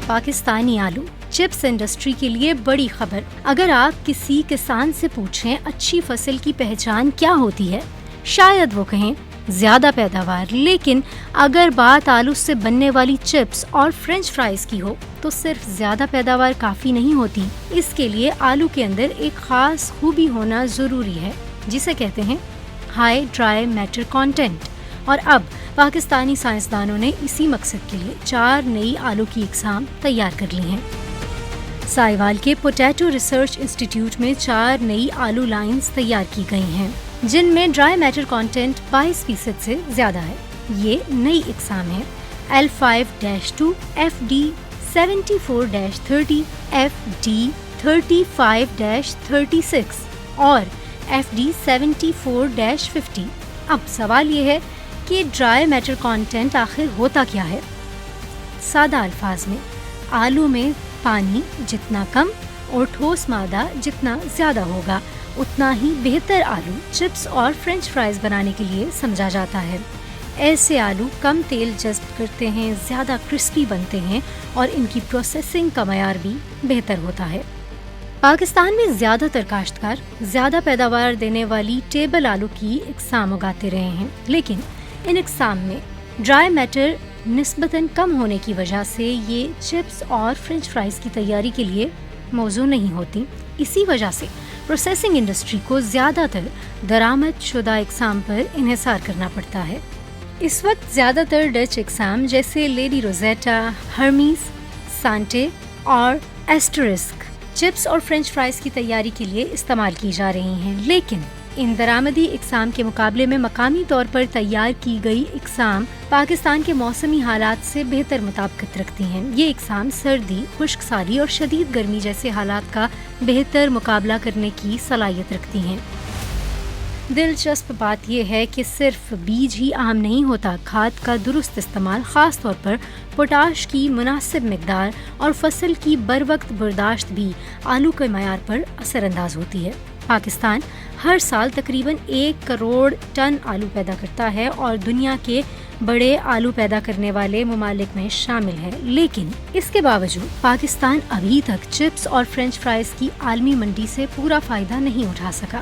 پاکستانی آلو chips industry کے لیے بڑی خبر۔ اگر آپ کسی کسان سے پوچھیں اچھی فصل کی پہچان کیا ہوتی ہے، شاید وہ کہیں زیادہ پیداوار، لیکن اگر بات آلو سے بننے والی چپس اور فرینچ فرائز کی ہو تو صرف زیادہ پیداوار کافی نہیں ہوتی۔ اس کے لیے آلو کے اندر ایک خاص خوبی ہونا ضروری ہے جسے کہتے ہیں ہائی ڈرائی میٹر کانٹینٹ، اور اب پاکستانی سائنسدانوں نے اسی مقصد کے لیے 4 نئی آلو کی اقسام تیار کر لی ہیں۔ سائیوال کے پوٹیٹو ریسرچ انسٹیٹیوٹ میں 4 نئی آلو لائنز تیار کی گئی ہیں جن میں ڈرائی میٹر کانٹینٹ 22% سے زیادہ ہے۔ یہ نئی اقسام ہیں L5-2 FD 74-30 FD 35-36 اور FD 74-50۔ اب سوال یہ ہے کہ ڈرائی میٹر کانٹینٹ آخر ہوتا کیا ہے؟ سادہ الفاظ میں آلو میں پانی جتنا کم اور ٹھوس مادہ جتنا زیادہ ہوگا اتنا ہی بہتر آلو چپس اور فرینچ فرائز بنانے کے لیے سمجھا جاتا ہے۔ ایسے آلو کم تیل جذب کرتے ہیں، زیادہ کرسپی بنتے ہیں اور ان کی پروسیسنگ کا معیار بھی بہتر ہوتا ہے۔ پاکستان میں زیادہ تر کاشتکار زیادہ پیداوار دینے والی ٹیبل آلو کی اقسام اگاتے رہے ہیں، لیکن ان اقسام میں ڈرائی میٹر نسبتاً کم ہونے کی وجہ سے یہ چپس اور فرینچ فرائز کی تیاری کے لیے موزوں نہیں ہوتی۔ اسی وجہ سے پروسیسنگ انڈسٹری کو زیادہ تر درآمد شدہ اقسام پر انحصار کرنا پڑتا ہے۔ اس وقت زیادہ تر ڈچ اقسام جیسے لیڈی روزیٹا، ہرمیس، سانٹے اور ایسٹرسک چپس اور فرینچ فرائز کی تیاری کے لیے استعمال کی جا رہی ہیں، لیکن ان درآمدی اقسام کے مقابلے میں مقامی طور پر تیار کی گئی اقسام پاکستان کے موسمی حالات سے بہتر مطابقت رکھتی ہیں۔ یہ اقسام سردی، خشک سالی اور شدید گرمی جیسے حالات کا بہتر مقابلہ کرنے کی صلاحیت رکھتی ہیں۔ دلچسپ بات یہ ہے کہ صرف بیج ہی اہم نہیں ہوتا، کھاد کا درست استعمال، خاص طور پر پوٹاش کی مناسب مقدار اور فصل کی بروقت برداشت بھی آلو کے معیار پر اثر انداز ہوتی ہے۔ پاکستان ہر سال تقریباً 1 کروڑ ٹن آلو پیدا کرتا ہے اور دنیا کے بڑے آلو پیدا کرنے والے ممالک میں شامل ہے، لیکن اس کے باوجود پاکستان ابھی تک چپس اور فرینچ فرائز کی عالمی منڈی سے پورا فائدہ نہیں اٹھا سکا۔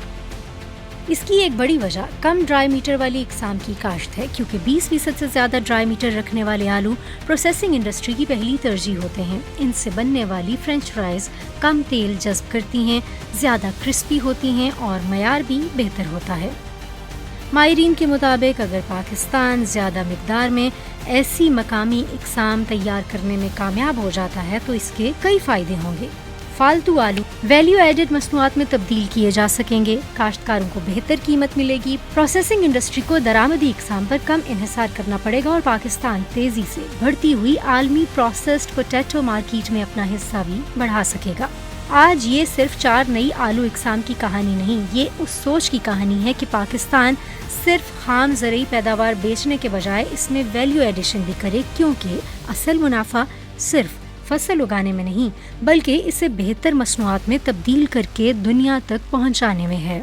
اس کی ایک بڑی وجہ کم ڈرائی میٹر والی اقسام کی کاشت ہے، کیونکہ 20% سے زیادہ ڈرائی میٹر رکھنے والے آلو پروسیسنگ انڈسٹری کی پہلی ترجیح ہوتے ہیں۔ ان سے بننے والی فرینچ فرائز کم تیل جذب کرتی ہیں، زیادہ کرسپی ہوتی ہیں اور معیار بھی بہتر ہوتا ہے۔ ماہرین کے مطابق اگر پاکستان زیادہ مقدار میں ایسی مقامی اقسام تیار کرنے میں کامیاب ہو جاتا ہے تو اس کے کئی فائدے ہوں گے۔ فالتو آلو ویلیو ایڈڈ مصنوعات میں تبدیل کیے جا سکیں گے، کاشتکاروں کو بہتر قیمت ملے گی، پروسیسنگ انڈسٹری کو درآمدی اقسام پر کم انحصار کرنا پڑے گا اور پاکستان تیزی سے بڑھتی ہوئی عالمی پروسیسڈ پوٹیٹو مارکیٹ میں اپنا حصہ بھی بڑھا سکے گا۔ آج یہ صرف 4 نئی آلو اقسام کی کہانی نہیں، یہ اس سوچ کی کہانی ہے کہ پاکستان صرف خام زرعی پیداوار بیچنے کے بجائے اس میں ویلیو ایڈیشن بھی کرے، کیونکہ اصل منافع صرف فصل اگانے میں نہیں بلکہ اسے بہتر مصنوعات میں تبدیل کر کے دنیا تک پہنچانے میں ہے۔